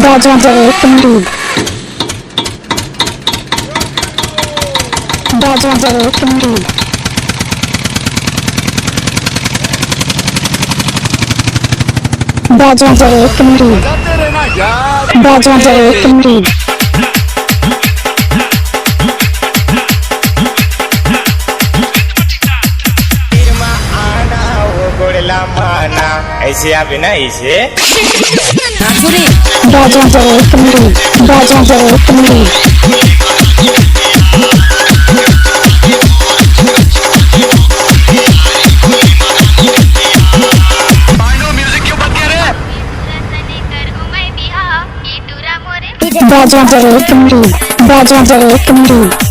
Legendary indeed. Legendary indeed. Legendary indeed. Legendary indeed. ऐसे आप ना ऐसे Legendary indeed. Legendary indeed. Legendary indeed. Legendary indeed.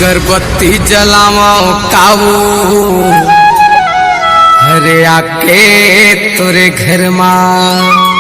अगरबत्ती जलाओ काऊ हरे आके तोरे घर माँ